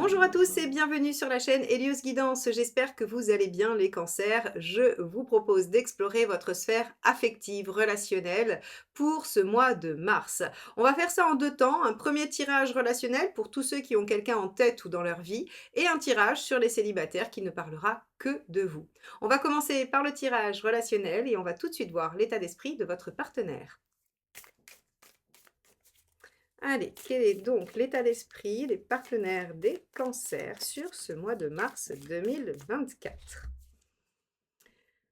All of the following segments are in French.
Bonjour à tous et bienvenue sur la chaîne Hélios Guidance. J'espère que vous allez bien les cancers. Je vous propose d'explorer votre sphère affective, relationnelle pour ce mois de mars. On va faire ça en deux temps. Un premier tirage relationnel pour tous ceux qui ont quelqu'un en tête ou dans leur vie et un tirage sur les célibataires qui ne parlera que de vous. On va commencer par le tirage relationnel et on va tout de suite voir l'état d'esprit de votre partenaire. Allez, quel est donc l'état d'esprit des partenaires des cancers sur ce mois de mars 2024?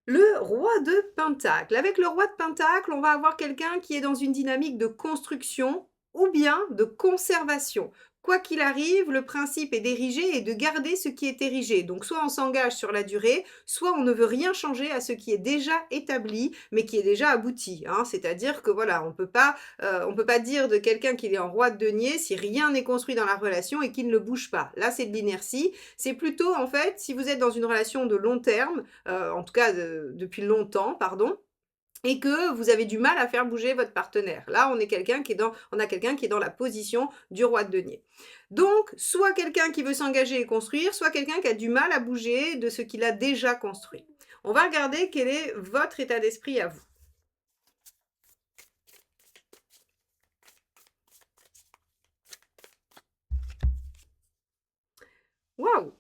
Le roi de Pentacle. Avec le roi de Pentacle, on va avoir quelqu'un qui est dans une dynamique de construction ou bien de conservation. Quoi qu'il arrive, le principe est d'ériger et de garder ce qui est érigé. Donc soit on s'engage sur la durée, soit on ne veut rien changer à ce qui est déjà établi, mais qui est déjà abouti, hein. C'est-à-dire que voilà, on peut pas dire de quelqu'un qu'il est en roi de denier si rien n'est construit dans la relation et qu'il ne bouge pas. Là, c'est de l'inertie. C'est plutôt, en fait, si vous êtes dans une relation de long terme, en tout cas depuis longtemps, pardon, et que vous avez du mal à faire bouger votre partenaire. Là, on a quelqu'un qui est dans la position du roi de denier. Donc, soit quelqu'un qui veut s'engager et construire, soit quelqu'un qui a du mal à bouger de ce qu'il a déjà construit. On va regarder quel est votre état d'esprit à vous. Waouh!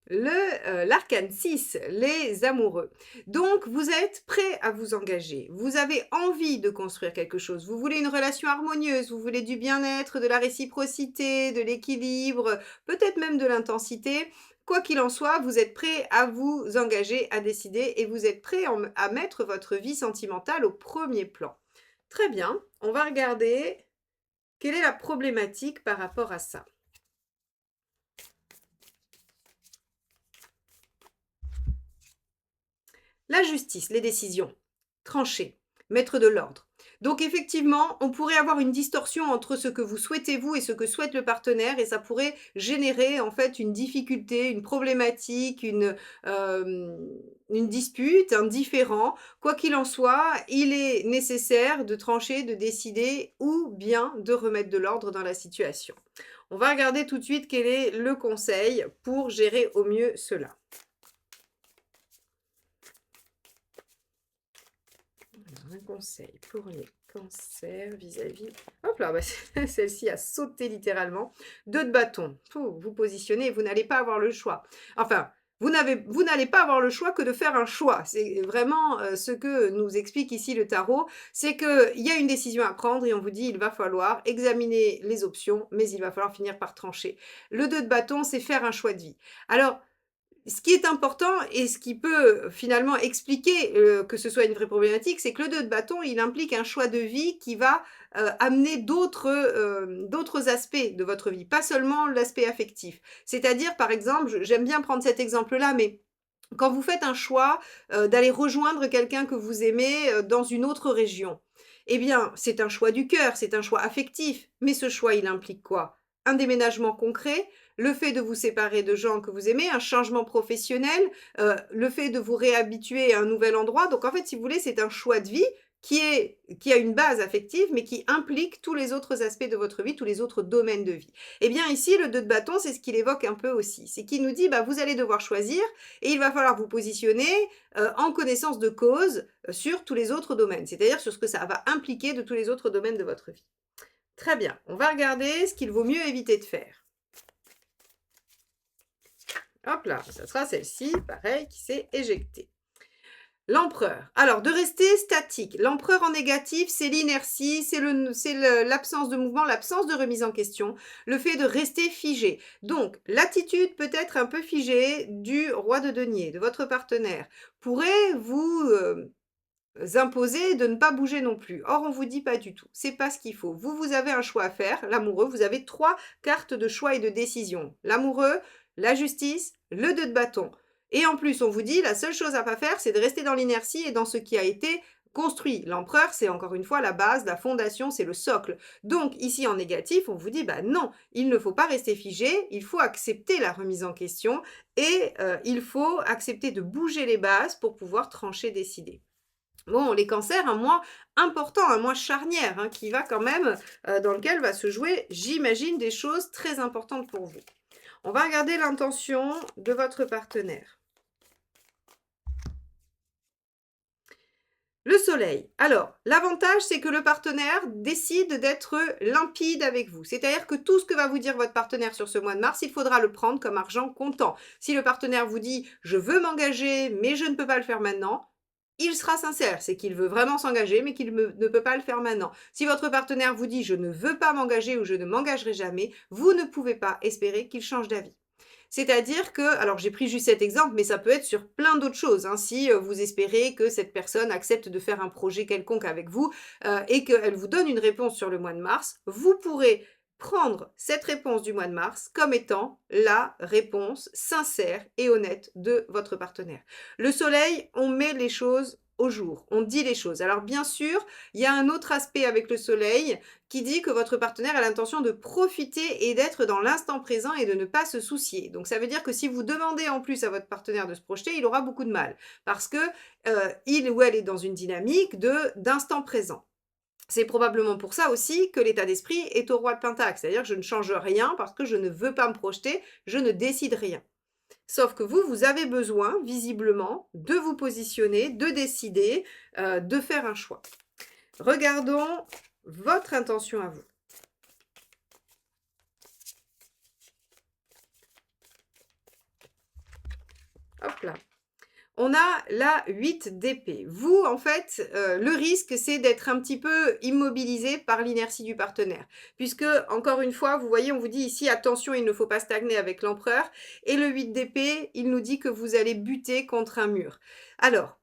L'arcane 6, les amoureux. Donc, vous êtes prêt à vous engager. Vous avez envie de construire quelque chose. Vous voulez une relation harmonieuse. Vous voulez du bien-être, de la réciprocité, de l'équilibre, peut-être même de l'intensité. Quoi qu'il en soit, vous êtes prêt à vous engager, à décider et vous êtes prêt à mettre votre vie sentimentale au premier plan. Très bien. On va regarder quelle est la problématique par rapport à ça. La justice, les décisions, trancher, mettre de l'ordre. Donc effectivement, on pourrait avoir une distorsion entre ce que vous souhaitez vous et ce que souhaite le partenaire et ça pourrait générer en fait une difficulté, une problématique, une dispute, un différend. Quoi qu'il en soit, il est nécessaire de trancher, de décider ou bien de remettre de l'ordre dans la situation. On va regarder tout de suite quel est le conseil pour gérer au mieux cela. Un conseil pour les cancers vis-à-vis... Hop là, bah, celle-ci a sauté littéralement. 2 de bâton. Vous positionnez, vous n'allez pas avoir le choix. Enfin, vous n'allez pas avoir le choix que de faire un choix. C'est vraiment ce que nous explique ici le tarot. C'est qu'il y a une décision à prendre et on vous dit il va falloir examiner les options, mais il va falloir finir par trancher. Le 2 de bâton, c'est faire un choix de vie. Alors, ce qui est important et ce qui peut finalement expliquer que ce soit une vraie problématique, c'est que le 2 de bâton, il implique un choix de vie qui va amener d'autres aspects de votre vie, pas seulement l'aspect affectif. C'est-à-dire, par exemple, j'aime bien prendre cet exemple-là, mais quand vous faites un choix d'aller rejoindre quelqu'un que vous aimez dans une autre région, eh bien, c'est un choix du cœur, c'est un choix affectif. Mais ce choix, il implique quoi? Un déménagement concret, le fait de vous séparer de gens que vous aimez, un changement professionnel, le fait de vous réhabituer à un nouvel endroit. Donc en fait, si vous voulez, c'est un choix de vie qui a une base affective, mais qui implique tous les autres aspects de votre vie, tous les autres domaines de vie. Eh bien ici, le 2 de bâton, c'est ce qu'il évoque un peu aussi. C'est qu'il nous dit, bah, vous allez devoir choisir et il va falloir vous positionner en connaissance de cause sur tous les autres domaines, c'est-à-dire sur ce que ça va impliquer de tous les autres domaines de votre vie. Très bien, on va regarder ce qu'il vaut mieux éviter de faire. Hop là, ça sera celle-ci, pareil, qui s'est éjectée. L'empereur. Alors, de rester statique. L'empereur en négatif, c'est l'inertie, c'est l'absence de mouvement, l'absence de remise en question, le fait de rester figé. Donc, l'attitude peut être un peu figée du roi de denier, de votre partenaire, pourrait vous imposer de ne pas bouger non plus. Or, on vous dit pas du tout. C'est pas ce qu'il faut. Vous avez un choix à faire. L'amoureux, vous avez 3 cartes de choix et de décision. L'amoureux, la justice, le 2 de bâton. Et en plus, on vous dit, la seule chose à pas faire, c'est de rester dans l'inertie et dans ce qui a été construit. L'empereur, c'est encore une fois la base, la fondation, c'est le socle. Donc, ici, en négatif, on vous dit, bah non, il ne faut pas rester figé, il faut accepter la remise en question et il faut accepter de bouger les bases pour pouvoir trancher, décider. Bon, les cancers, un mois important, un mois charnière, hein, qui va quand même, dans lequel va se jouer, j'imagine, des choses très importantes pour vous. on va regarder l'intention de votre partenaire. Le soleil. Alors, l'avantage, c'est que le partenaire décide d'être limpide avec vous. C'est-à-dire que tout ce que va vous dire votre partenaire sur ce mois de mars, il faudra le prendre comme argent comptant. Si le partenaire vous dit « je veux m'engager, mais je ne peux pas le faire maintenant », il sera sincère, c'est qu'il veut vraiment s'engager, mais qu'il ne peut pas le faire maintenant. Si votre partenaire vous dit « je ne veux pas m'engager » ou « je ne m'engagerai jamais », vous ne pouvez pas espérer qu'il change d'avis. C'est-à-dire que, alors j'ai pris juste cet exemple, mais ça peut être sur plein d'autres choses, hein. Si vous espérez que cette personne accepte de faire un projet quelconque avec vous et qu'elle vous donne une réponse sur le mois de mars, vous pourrez prendre cette réponse du mois de mars comme étant la réponse sincère et honnête de votre partenaire. Le soleil, on met les choses au jour, on dit les choses. Alors bien sûr, il y a un autre aspect avec le soleil qui dit que votre partenaire a l'intention de profiter et d'être dans l'instant présent et de ne pas se soucier. Donc ça veut dire que si vous demandez en plus à votre partenaire de se projeter, il aura beaucoup de mal parce que il ou elle est dans une dynamique d'instant présent. C'est probablement pour ça aussi que l'état d'esprit est au roi de Pentacle, c'est-à-dire que je ne change rien parce que je ne veux pas me projeter, je ne décide rien. Sauf que vous, vous avez besoin, visiblement, de vous positionner, de décider, de faire un choix. Regardons votre intention à vous. Hop là. On a la 8 d'épée. Vous, en fait, le risque, c'est d'être un petit peu immobilisé par l'inertie du partenaire. Puisque, encore une fois, vous voyez, on vous dit ici, attention, il ne faut pas stagner avec l'empereur. Et le 8 d'épée, il nous dit que vous allez buter contre un mur. Alors,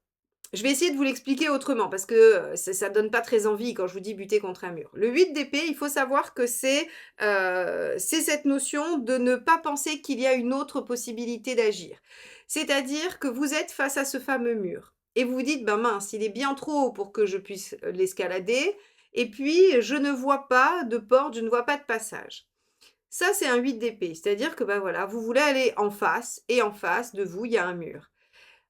je vais essayer de vous l'expliquer autrement, parce que ça donne pas très envie quand je vous dis buter contre un mur. Le 8 d'épée, il faut savoir que c'est cette notion de ne pas penser qu'il y a une autre possibilité d'agir. C'est-à-dire que vous êtes face à ce fameux mur et vous vous dites: «Ben mince, il est bien trop haut pour que je puisse l'escalader et puis je ne vois pas de porte, je ne vois pas de passage». Ça, c'est un 8 d'épée, c'est-à-dire que, ben voilà, vous voulez aller en face et en face de vous, il y a un mur.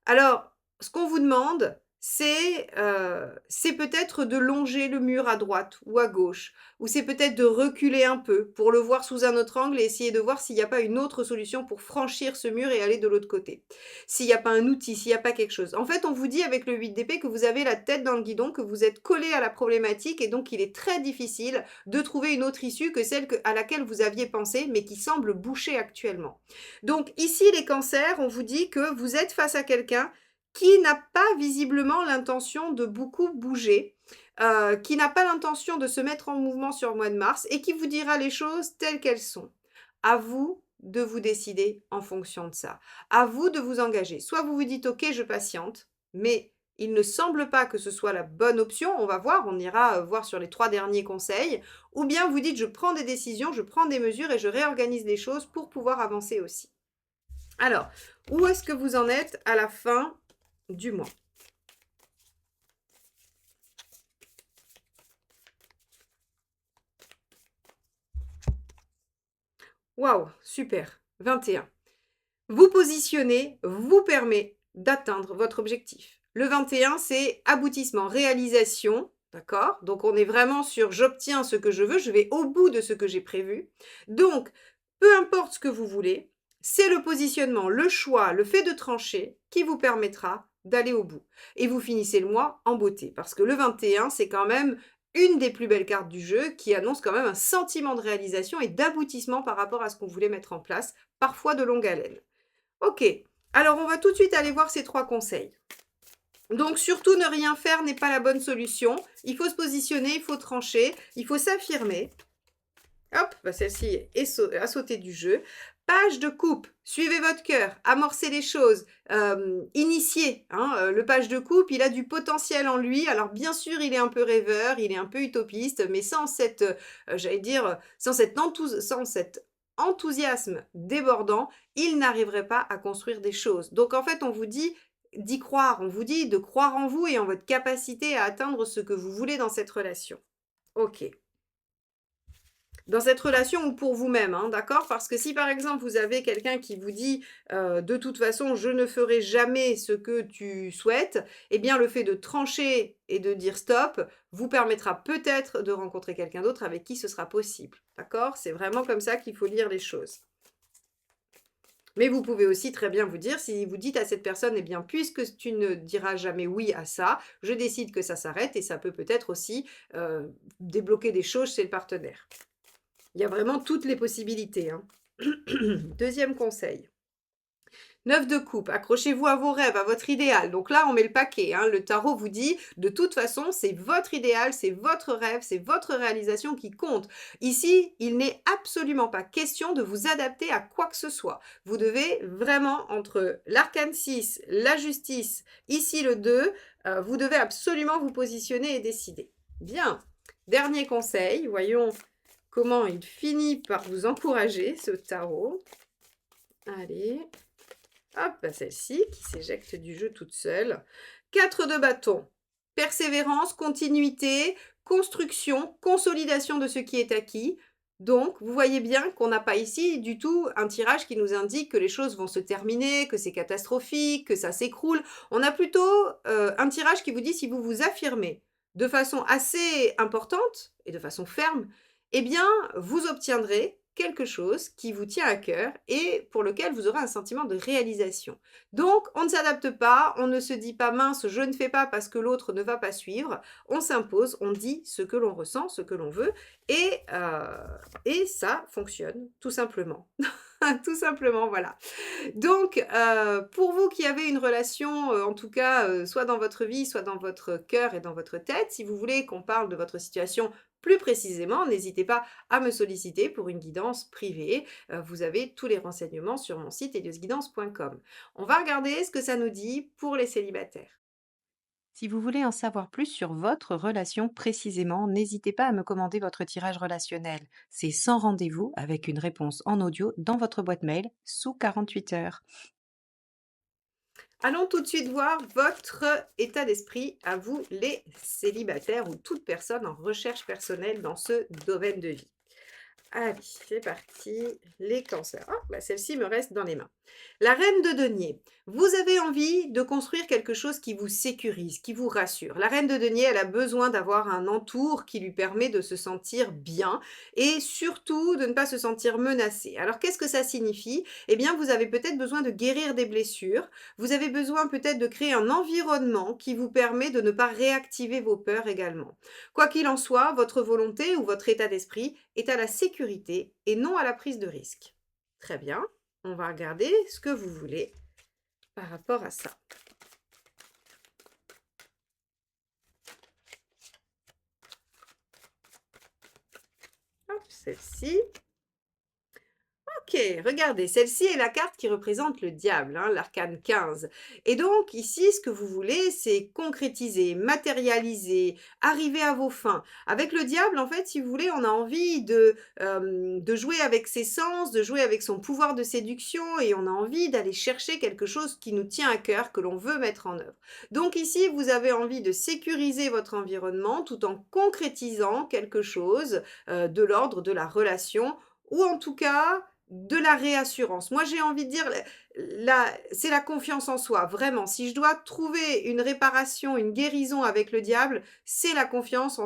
Alors, ce qu'on vous demande, c'est peut-être de longer le mur à droite ou à gauche, ou c'est peut-être de reculer un peu pour le voir sous un autre angle et essayer de voir s'il n'y a pas une autre solution pour franchir ce mur et aller de l'autre côté. S'il n'y a pas un outil, s'il n'y a pas quelque chose. En fait, on vous dit avec le 8 d'épée que vous avez la tête dans le guidon, que vous êtes collé à la problématique et donc il est très difficile de trouver une autre issue que celle à laquelle vous aviez pensé, mais qui semble boucher actuellement. Donc ici, les cancers, on vous dit que vous êtes face à quelqu'un qui n'a pas visiblement l'intention de beaucoup bouger, qui n'a pas l'intention de se mettre en mouvement sur le mois de mars et qui vous dira les choses telles qu'elles sont. À vous de vous décider en fonction de ça. À vous de vous engager. Soit vous vous dites: «OK, je patiente», mais il ne semble pas que ce soit la bonne option, on va voir, on ira, voir sur les 3 derniers conseils, ou bien vous dites: «Je prends des décisions, je prends des mesures et je réorganise les choses pour pouvoir avancer aussi». Alors, où est-ce que vous en êtes à la fin du mois? Waouh, super, 21. Vous positionnez vous permet d'atteindre votre objectif. Le 21, c'est aboutissement, réalisation, d'accord? Donc on est vraiment sur j'obtiens ce que je veux, je vais au bout de ce que j'ai prévu. Donc, peu importe ce que vous voulez, c'est le positionnement, le choix, le fait de trancher qui vous permettra d'aller au bout. Et vous finissez le mois en beauté, parce que le 21, c'est quand même une des plus belles cartes du jeu qui annonce quand même un sentiment de réalisation et d'aboutissement par rapport à ce qu'on voulait mettre en place, parfois de longue haleine. OK, alors on va tout de suite aller voir ces 3 conseils. Donc surtout ne rien faire n'est pas la bonne solution. Il faut se positionner, il faut trancher, il faut s'affirmer. Hop, bah celle-ci a sauté du jeu. Page de coupe, suivez votre cœur, amorcez les choses, initiez. Hein, le page de coupe, il a du potentiel en lui. Alors bien sûr, il est un peu rêveur, il est un peu utopiste, mais sans cette, j'allais dire, sans cet enthousiasme débordant, il n'arriverait pas à construire des choses. Donc en fait, on vous dit d'y croire, on vous dit de croire en vous et en votre capacité à atteindre ce que vous voulez dans cette relation. OK. Dans cette relation ou pour vous-même, hein, d'accord? Parce que si par exemple vous avez quelqu'un qui vous dit de toute façon je ne ferai jamais ce que tu souhaites, eh bien le fait de trancher et de dire stop vous permettra peut-être de rencontrer quelqu'un d'autre avec qui ce sera possible, d'accord? C'est vraiment comme ça qu'il faut lire les choses. Mais vous pouvez aussi très bien vous dire, si vous dites à cette personne: «Eh bien, puisque tu ne diras jamais oui à ça, je décide que ça s'arrête» et ça peut peut-être aussi, débloquer des choses chez le partenaire. Il y a vraiment toutes les possibilités, hein. 2e conseil. 9 de coupe, accrochez-vous à vos rêves, à votre idéal. Donc là, on met le paquet, hein. Le tarot vous dit, de toute façon, c'est votre idéal, c'est votre rêve, c'est votre réalisation qui compte. Ici, il n'est absolument pas question de vous adapter à quoi que ce soit. Vous devez vraiment, entre l'arcane 6, la justice, ici le 2, vous devez absolument vous positionner et décider. Bien. Dernier conseil, voyons comment il finit par vous encourager, ce tarot. Allez. Hop, bah, celle-ci qui s'éjecte du jeu toute seule. 4 de bâton. Persévérance, continuité, construction, consolidation de ce qui est acquis. Donc, vous voyez bien qu'on n'a pas ici du tout un tirage qui nous indique que les choses vont se terminer, que c'est catastrophique, que ça s'écroule. On a plutôt un tirage qui vous dit si vous vous affirmez de façon assez importante et de façon ferme, eh bien, vous obtiendrez quelque chose qui vous tient à cœur et pour lequel vous aurez un sentiment de réalisation. Donc, on ne s'adapte pas, on ne se dit pas mince, je ne fais pas parce que l'autre ne va pas suivre. On s'impose, on dit ce que l'on ressent, ce que l'on veut, et ça fonctionne, tout simplement. Tout simplement, voilà. Donc, pour vous qui avez une relation, en tout cas, soit dans votre vie, soit dans votre cœur et dans votre tête, si vous voulez qu'on parle de votre situation plus précisément, n'hésitez pas à me solliciter pour une guidance privée. Vous avez tous les renseignements sur mon site eliosguidance.com. On va regarder ce que ça nous dit pour les célibataires. Si vous voulez en savoir plus sur votre relation précisément, n'hésitez pas à me commander votre tirage relationnel. C'est sans rendez-vous avec une réponse en audio dans votre boîte mail sous 48 heures. Allons tout de suite voir votre état d'esprit à vous, les célibataires ou toute personne en recherche personnelle dans ce domaine de vie. Allez, c'est parti. Les cancers. Ah, bah celle-ci me reste dans les mains. La reine de denier. Vous avez envie de construire quelque chose qui vous sécurise, qui vous rassure. La reine de denier, elle a besoin d'avoir un entour qui lui permet de se sentir bien et surtout de ne pas se sentir menacée. Alors, qu'est-ce que ça signifie? Eh bien, vous avez peut-être besoin de guérir des blessures. Vous avez besoin peut-être de créer un environnement qui vous permet de ne pas réactiver vos peurs également. Quoi qu'il en soit, votre volonté ou votre état d'esprit est à la sécurité et non à la prise de risque. Très bien, on va regarder ce que vous voulez par rapport à ça. Hop, celle-ci. OK, regardez, celle-ci est la carte qui représente le diable, hein, l'arcane 15. Et donc ici, ce que vous voulez, c'est concrétiser, matérialiser, arriver à vos fins. Avec le diable, en fait, si vous voulez, on a envie de jouer avec ses sens, de jouer avec son pouvoir de séduction et on a envie d'aller chercher quelque chose qui nous tient à cœur, que l'on veut mettre en œuvre. Donc ici, vous avez envie de sécuriser votre environnement tout en concrétisant quelque chose de l'ordre de la relation ou en tout cas de la réassurance. Moi, j'ai envie de dire, c'est la confiance en soi, vraiment. Si je dois trouver une réparation, une guérison avec le diable, c'est la confiance en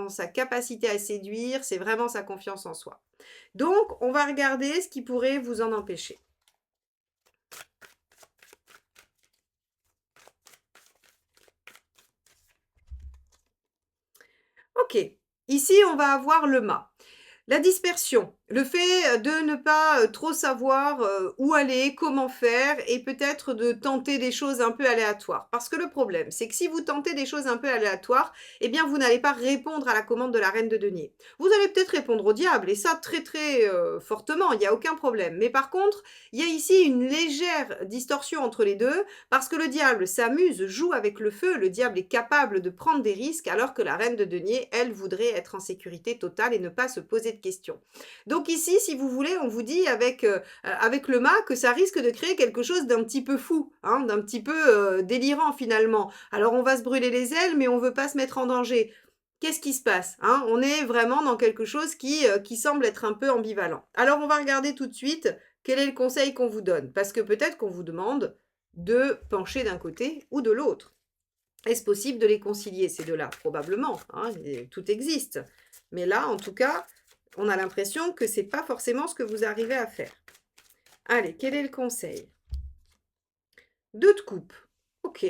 sa capacité à séduire, c'est vraiment sa confiance en soi. Donc, on va regarder ce qui pourrait vous en empêcher. OK. Ici, on va avoir le mât. La dispersion, le fait, de ne pas, trop savoir, où aller, comment faire et peut-être de tenter des choses un peu aléatoires. Parce que le problème, c'est que si vous tentez des choses un peu aléatoires, eh bien, vous n'allez pas répondre à la commande de la reine de denier. Vous allez peut-être répondre au diable et ça très, très, fortement, il y a aucun problème. Mais par contre, il y a ici une légère distorsion entre les 2 parce que le diable s'amuse, joue avec le feu, le diable est capable de prendre des risques alors que la reine de denier, elle, voudrait être en sécurité totale et ne pas se poser de questions. Donc ici, si vous voulez, on vous dit avec le mât que ça risque de créer quelque chose d'un petit peu fou, hein, d'un petit peu, délirant finalement. Alors on va se brûler les ailes, mais on ne veut pas se mettre en danger. Qu'est-ce qui se passe, hein? On est vraiment dans quelque chose qui semble être un peu ambivalent. Alors on va regarder tout de suite quel est le conseil qu'on vous donne, parce que peut-être qu'on vous demande de pencher d'un côté ou de l'autre. Est-ce possible de les concilier ces 2-là? Probablement, hein, tout existe. Mais là, en tout cas, on a l'impression que c'est pas forcément ce que vous arrivez à faire. Allez, quel est le conseil? 2 de coupe. OK.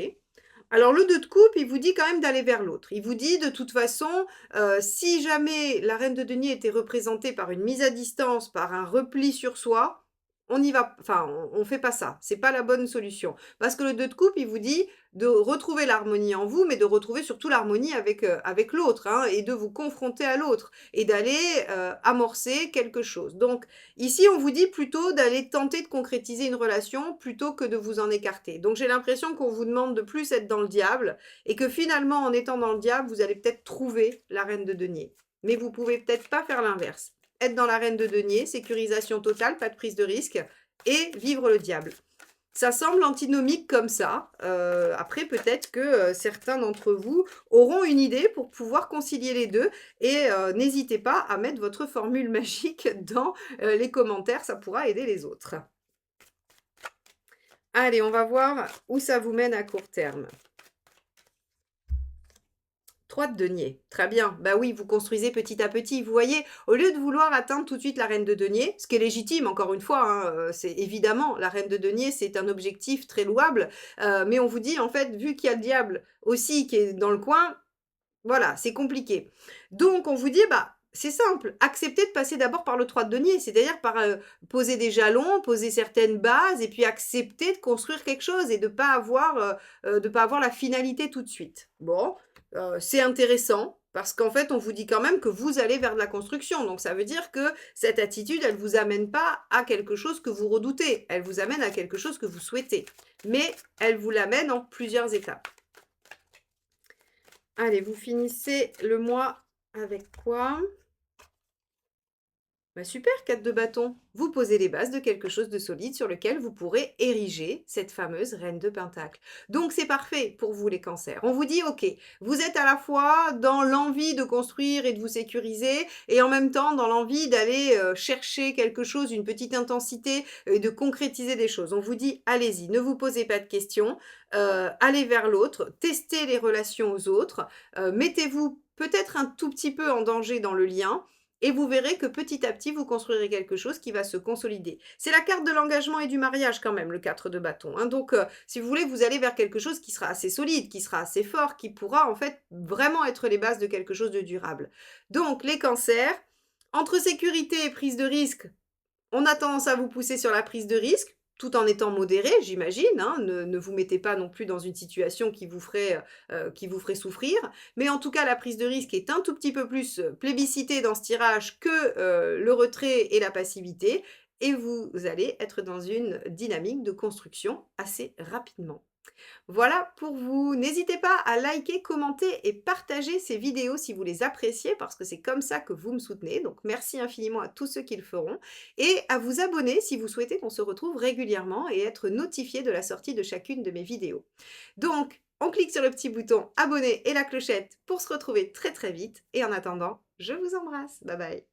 Alors le 2 de coupe, il vous dit quand même d'aller vers l'autre. Il vous dit de toute façon, si jamais la reine de denier était représentée par une mise à distance, par un repli sur soi, on n'y va enfin, on fait pas ça. C'est pas la bonne solution. Parce que le 2 de coupe, il vous dit de retrouver l'harmonie en vous, mais de retrouver surtout l'harmonie avec l'autre, hein, et de vous confronter à l'autre et d'aller, amorcer quelque chose. Donc ici, on vous dit plutôt d'aller tenter de concrétiser une relation plutôt que de vous en écarter. Donc j'ai l'impression qu'on vous demande de plus être dans le diable et que finalement, en étant dans le diable, vous allez peut-être trouver la reine de denier. Mais vous pouvez peut-être pas faire l'inverse. Être dans la reine de denier, sécurisation totale, pas de prise de risque et vivre le diable. Ça semble antinomique comme ça. Après peut-être que, certains d'entre vous auront une idée pour pouvoir concilier les 2 et n'hésitez pas à mettre votre formule magique dans, les commentaires, ça pourra aider les autres. Allez, on va voir où ça vous mène à court terme. 3 de denier, très bien. Bah oui, vous construisez petit à petit. Vous voyez, au lieu de vouloir atteindre tout de suite la reine de denier, ce qui est légitime encore une fois, hein, c'est évidemment la reine de denier, c'est un objectif très louable, mais on vous dit en fait, vu qu'il y a le diable aussi qui est dans le coin, voilà, c'est compliqué. Donc on vous dit, bah, c'est simple, acceptez de passer d'abord par le 3 de denier, c'est-à-dire par, poser des jalons, poser certaines bases et puis accepter de construire quelque chose et de pas avoir la finalité tout de suite. Bon, c'est intéressant parce qu'en fait, on vous dit quand même que vous allez vers de la construction. Donc ça veut dire que cette attitude, elle vous amène pas à quelque chose que vous redoutez, elle vous amène à quelque chose que vous souhaitez. Mais elle vous l'amène en plusieurs étapes. Allez, vous finissez le mois avec quoi? Bah super, 4 de bâton. Vous posez les bases de quelque chose de solide sur lequel vous pourrez ériger cette fameuse reine de pentacle. Donc c'est parfait pour vous les cancers. On vous dit, ok, vous êtes à la fois dans l'envie de construire et de vous sécuriser et en même temps dans l'envie d'aller chercher quelque chose, une petite intensité et de concrétiser des choses. On vous dit, allez-y, ne vous posez pas de questions, allez vers l'autre, testez les relations aux autres, mettez-vous peut-être un tout petit peu en danger dans le lien, et vous verrez que petit à petit, vous construirez quelque chose qui va se consolider. C'est la carte de l'engagement et du mariage quand même, le 4 de bâton, hein. Donc, si vous voulez, vous allez vers quelque chose qui sera assez solide, qui sera assez fort, qui pourra en fait vraiment être les bases de quelque chose de durable. Donc, les cancers, entre sécurité et prise de risque, on a tendance à vous pousser sur la prise de risque, tout en étant modéré, j'imagine, hein. Ne vous mettez pas non plus dans une situation qui vous ferait souffrir. Mais en tout cas, la prise de risque est un tout petit peu plus plébiscitée dans ce tirage que le retrait et la passivité. Et vous allez être dans une dynamique de construction assez rapidement. Voilà pour vous. N'hésitez pas à liker, commenter et partager ces vidéos si vous les appréciez parce que c'est comme ça que vous me soutenez. Donc merci infiniment à tous ceux qui le feront et à vous abonner si vous souhaitez qu'on se retrouve régulièrement et être notifié de la sortie de chacune de mes vidéos. Donc, on clique sur le petit bouton abonner et la clochette pour se retrouver très très vite et en attendant, je vous embrasse. Bye bye.